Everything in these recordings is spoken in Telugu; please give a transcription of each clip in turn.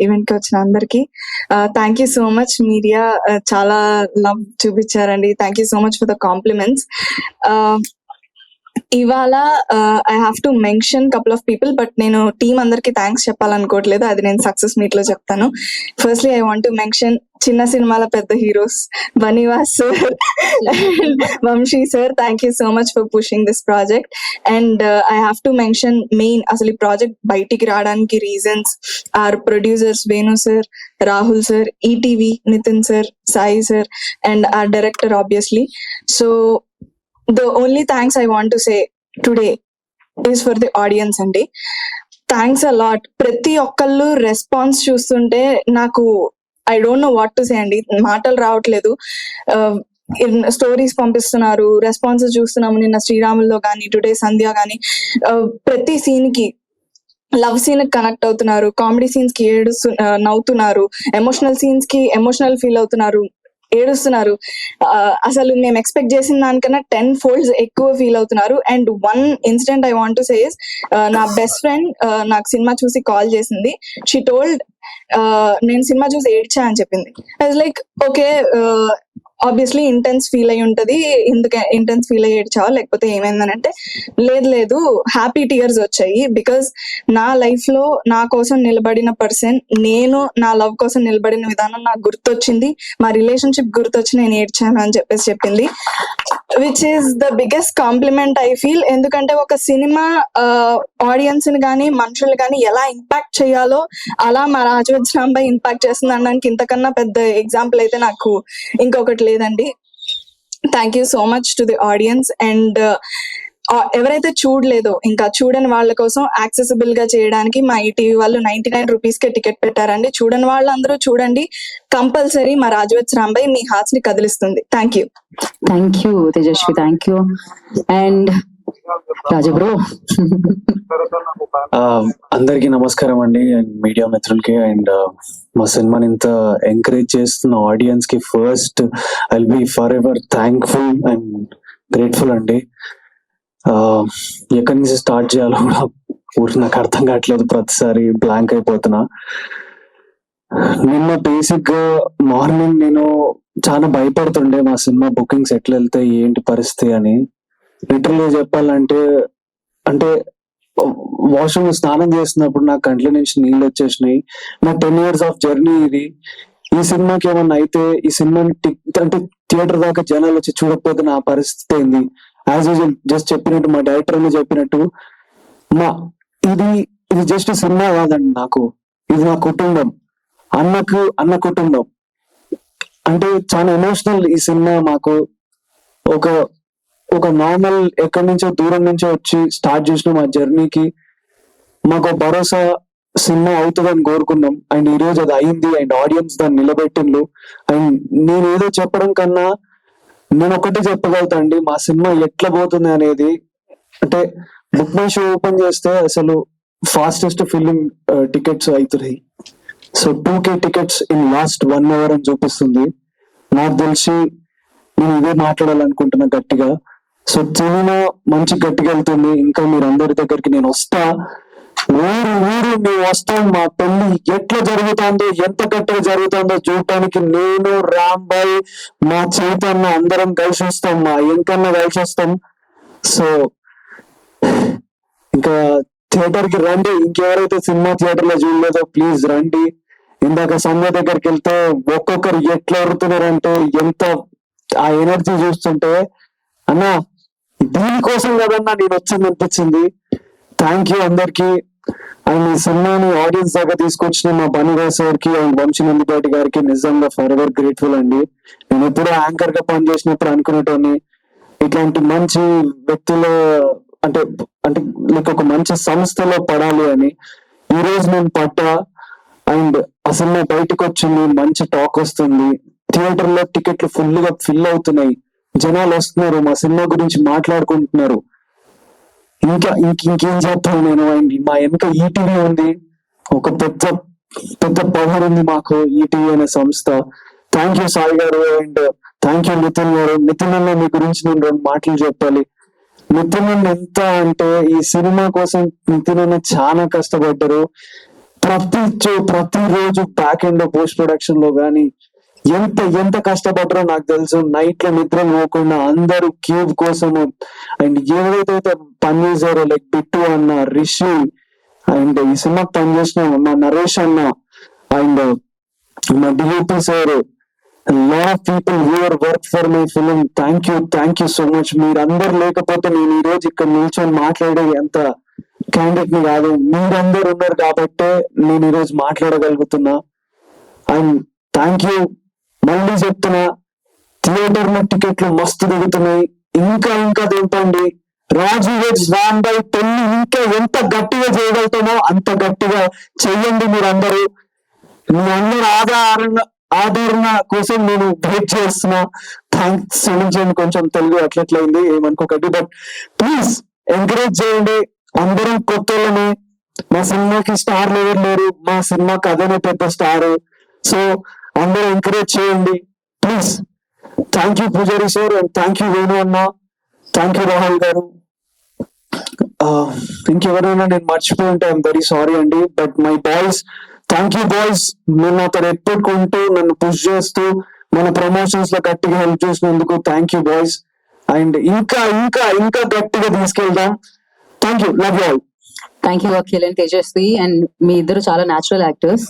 ఈవెంట్ కి వచ్చిన అందరికి thank you so much media. చాలా love చూపించారండి. Thank you so much for the compliments. ఇవాళ I have to mention couple of people, but నేను టీం అందరికి థ్యాంక్స్ చెప్పాలనుకోవట్లేదు, అది నేను సక్సెస్ మీట్ లో చెప్తాను. Firstly I want to mention చిన్న సినిమాల పెద్ద heroes Bunny Vas sir and Vamsi sir. Thank you so much for pushing this project. And I have to mention main అసలు ఈ ప్రాజెక్ట్ బయటికి రావడానికి reasons our producers Venu sir, Rahul sir, ETV Nithin sir, Sai sir, and our director obviously. So the only thanks I want to say today is for the audience అండి. Thanks a lot. ప్రతి ఒక్కళ్ళు రెస్పాన్స్ చూస్తుంటే నాకు I don't know what to say అండి, మాటలు రావట్లేదు. స్టోరీస్ పంపిస్తున్నారు, రెస్పాన్సెస్ చూస్తున్నాము. నిన్న శ్రీరాముల్లో కానీ, టుడే సంధ్య కానీ, ప్రతి సీన్ కి లవ్ సీన్ కనెక్ట్ అవుతున్నారు, కామెడీ సీన్స్ కి నవ్వుతున్నారు, ఎమోషనల్ సీన్స్ కి ఎమోషనల్ ఫీల్ అవుతున్నారు, ఏడుస్తున్నారు. అసలు మేము ఎక్స్పెక్ట్ చేసిన దానికన్నా 10 folds ఎక్కువ ఫీల్ అవుతున్నారు. And one incident I want to say is, నా బెస్ట్ ఫ్రెండ్ నాకు సినిమా చూసి కాల్ చేసింది. షీ టోల్డ్ నేను సినిమా చూసి ఏడ్చా అని చెప్పింది. I was like okay, obviously intense feel అయి ఉంటది, ఎందుకు ఇంటెన్స్ ఫీల్ అయ్యి ఏడ్చావా లేకపోతే ఏమైందని అంటే, లేదు హ్యాపీ టీయర్స్ వచ్చాయి. బికాస్ నా లైఫ్ లో నా కోసం నిలబడిన పర్సన్, నేను నా లవ్ కోసం నిలబడిన విధానం నాకు గుర్తొచ్చింది, మా రిలేషన్షిప్ గుర్తొచ్చి నేను ఏడ్చాను అని చెప్పేసి చెప్పింది. Which is the biggest compliment I feel. ఎందుకంటే ఒక సినిమా ఆడియన్స్ ని కానీ మనుషులు కానీ ఎలా ఇంపాక్ట్ చేయాలో అలా మా రాజవజ్ రాంబాయ్ ఇంపాక్ట్ చేస్తుంది అనడానికి ఇంతకన్నా పెద్ద ఎగ్జాంపుల్ అయితే నాకు ఇంకొకటి లేదండి. Thank you so much to the audience. And ఎవరైతే చూడలేదో, ఇంకా చూడని వాళ్ళ కోసం యాక్సెసిబుల్ గా చేయడానికి మా ఈటీవీ వాళ్ళు 99 rupees కే టికెట్ పెట్టారండి. చూడని వాళ్ళందరూ చూడండి, కంపల్సరీ మా రాజవజ్ రాంబాయ్ మీ హార్ట్స్ ని కదిలిస్తుంది. Thank you. Thank you Tejaswi, thank you. And Raju bro. అందరికి నమస్కారం అండి, అండ్ మీడియా మిత్రులకి, అండ్ మా సినిమాని ఇంత ఎంకరేజ్ చేస్తున్న ఆడియన్స్ కి first I will be for ever thankful and grateful అండి. ఎక్కడి నుంచి స్టార్ట్ చేయాలో కూడా ఊరికి నాకు అర్థం కావట్లేదు, ప్రతిసారి బ్లాంక్ అయిపోతున్నా. నిన్న బేసిక్ గా మార్నింగ్ నేను చాలా భయపడుతుండే మా సినిమా బుకింగ్స్ ఎట్లా వెళ్తాయి ఏంటి పరిస్థితి అని. లిటరల్గా చెప్పాలంటే, అంటే వాష్రూమ్ స్నానం చేస్తున్నప్పుడు నా కంట్ల నుంచి నీళ్ళు వచ్చేసినాయి. నా 10 years ఆఫ్ జర్నీ ఇది. ఈ సినిమాకి ఏమన్నా అయితే, ఈ సినిమాని అంటే థియేటర్ దాకా జనాలు వచ్చి చూడకపోతే నా పరిస్థితి ఏంది. యాజ్ యూజువల్ జస్ట్ చెప్పినట్టు మా డైరెక్టర్ అని చెప్పినట్టు, ఇది జస్ట్ సినిమా కాదండి నాకు, ఇది నా కుటుంబం, అన్న కుటుంబం. అంటే చాలా ఎమోషనల్ ఈ సినిమా. మాకు ఒక నార్మల్ ఎక్కడి నుంచో దూరం నుంచో వచ్చి స్టార్ట్ చేసిన మా జర్నీకి మాకు భరోసా సినిమా అవుతుందని కోరుకున్నాం. అండ్ ఈ రోజు అది అయింది, అండ్ ఆడియన్స్ దాన్ని నిలబెట్టిండ్రు. అండ్ నేను ఏదో చెప్పడం కన్నా నేను ఒకటి చెప్పగలుగుతా అండి, మా సినిమా ఎట్లా పోతుంది అనేది. అంటే బుక్ మై షో ఓపెన్ చేస్తే అసలు ఫాస్టెస్ట్ ఫిల్లింగ్ టికెట్స్ అవుతున్నాయి. So 2K tickets in last 1 hour అని చూపిస్తుంది. నాకు తెలిసి నేను ఇదే మాట్లాడాలనుకుంటున్నా గట్టిగా. సో సినిమా మంచి గట్టిగా వెళ్తుంది. ఇంకా మీరు అందరి దగ్గరికి నేను వస్తా, ఊరు మేము వస్తాం. మా పెళ్లి ఎట్లా జరుగుతుందో, ఎంత గట్టిగా జరుగుతుందో చూడటానికి నేను, రాంబాయ్, మా చైతన్య అందరం కలిసి వస్తాం, మా ఎంకన్నా కలిసి వస్తాం. సో ఇంకా థియేటర్ కి రండి. ఇంకెవరైతే సినిమా థియేటర్ లో చూడలేదో ప్లీజ్ రండి. ఇందాక సంధ్య దగ్గరికి వెళ్తే ఒక్కొక్కరు ఎట్లా అడుగుతున్నారంటే, ఎంత ఆ ఎనర్జీ చూస్తుంటే అన్నా దీనికోసం కదన్నా నేను వచ్చింది అనిపించింది. థ్యాంక్ యూ అందరికి. అండ్ ఈ సినిమాని ఆడియన్స్ దాకా తీసుకొచ్చిన మా బనీవాస్ సార్కి అండ్ వంశీ నందిపాటి గారికి నిజంగా ఫర్ ఎవర్ గ్రేట్ఫుల్ అండి. నేను ఎప్పుడూ యాంకర్ గా పనిచేసినప్పుడు అనుకునేటోని ఇట్లాంటి మంచి వ్యక్తులు అంటే లైక్ ఒక మంచి సంస్థలో పడాలి అని. ఈ రోజు నేను పట్టా. అండ్ ఆ సినిమా బయటకు వచ్చింది, మంచి టాక్ వస్తుంది, థియేటర్ లో టికెట్లు ఫుల్ గా ఫిల్ అవుతున్నాయి, జనాలు వస్తున్నారు, మా సినిమా గురించి మాట్లాడుకుంటున్నారు. ఇంకేం చెప్తాను నేను. అండ్ మా వెనక ఈటీవీ ఉంది, ఒక పెద్ద పవర్ ఉంది మాకు ఈటీవీ అనే సంస్థ. థ్యాంక్ యూ సాయి గారు, అండ్ థ్యాంక్ యూ నితిన్ గారు. నితిన్ అన్న మీ గురించి నేను 2 మాటలు చెప్పాలి. నితిన్ అన్న ఎంత అంటే, ఈ సినిమా కోసం నితిన్ అన్న చాలా కష్టపడ్డారు. ప్రతిరోజు బ్యాక్ ఎండ్ పోస్ట్ ప్రొడక్షన్ లో గానీ ఎంత కష్టపడ్డారో నాకు తెలుసు. నైట్ లో నిద్ర పోకుండా అందరూ క్యూబ్ కోసము అండ్ ఎవరైతే పనిచేసారో లైక్ బిట్టు అన్న, రిషి అండ్ ఈ సినిమాకి పనిచేసిన మా నరేష్ అన్న అండ్ మా DOP sir, lot of people who are worked for my film. Thank you so much. మీరందరూ లేకపోతే నేను ఈ రోజు ఇక్కడ నిల్చొని మాట్లాడే అంత క్యాండిడేట్ ని కాదు. మీరందరూ ఉన్నారు కాబట్టే నేను ఈ రోజు మాట్లాడగలుగుతున్నా. And thank you. మళ్ళీ చెప్తున్నా, థియేటర్ లో టికెట్లు మస్తు దిగుతున్నాయి. ఇంకా దింపండి. రాజు వెజ్ రాంబై పెళ్లి ఇంకా ఎంత గట్టిగా చేయగలుగుతామో అంత గట్టిగా చెయ్యండి. మీరందరూ మీ అందరూ ఆదరణ కోసం నేను వెయిట్ చేస్తున్నా. థ్యాంక్స్. క్షమించండి, కొంచెం తెలుగు అట్లట్లయింది, ఏమనుకోకండి. బట్ ప్లీజ్ ఎంకరేజ్ చేయండి. అందరం కొత్తలోనే. మా సినిమాకి స్టార్లు ఎవరు లేరు, మా సినిమాకి అదేనే పెద్ద స్టార్. సో అందరూ ఎంకరేజ్ చేయండి ప్లీజ్. థ్యాంక్ యూ పూజారి sir and thank you Venu అన్న, థ్యాంక్ యూ రాహుల్ గారు. ఇంకెవరైనా నేను మర్చిపోయి ఉంటే ఐఎమ్ వెరీ సారీ అండి. But my boys, thank you boys. మీరు నాతో ఎప్పుడుకుంటూ నన్ను పుష్ చేస్తూ మన ప్రమోషన్స్ లో గట్టిగా హెల్ప్ చేసినందుకు థ్యాంక్ యూ బాయ్స్. అండ్ ఇంకా గట్టిగా తీసుకెళ్దాం. Thank you. Love you all. Thank you Akhil and Tejaswi. And మీ ఇద్దరు చాలా natural actors.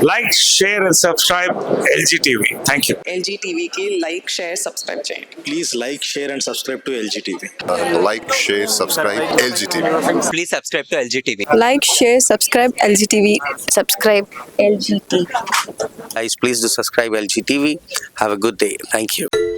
Like, share and subscribe LG TV. Thank you. LG TV की like, share, subscribe చేయండి. Please like, share and subscribe to LGTV. Like, share, subscribe LGTV. Please subscribe to LG TV. Like, share, subscribe LG TV. Subscribe LG TV. Guys, please do subscribe LG TV. Have a good day. Thank you.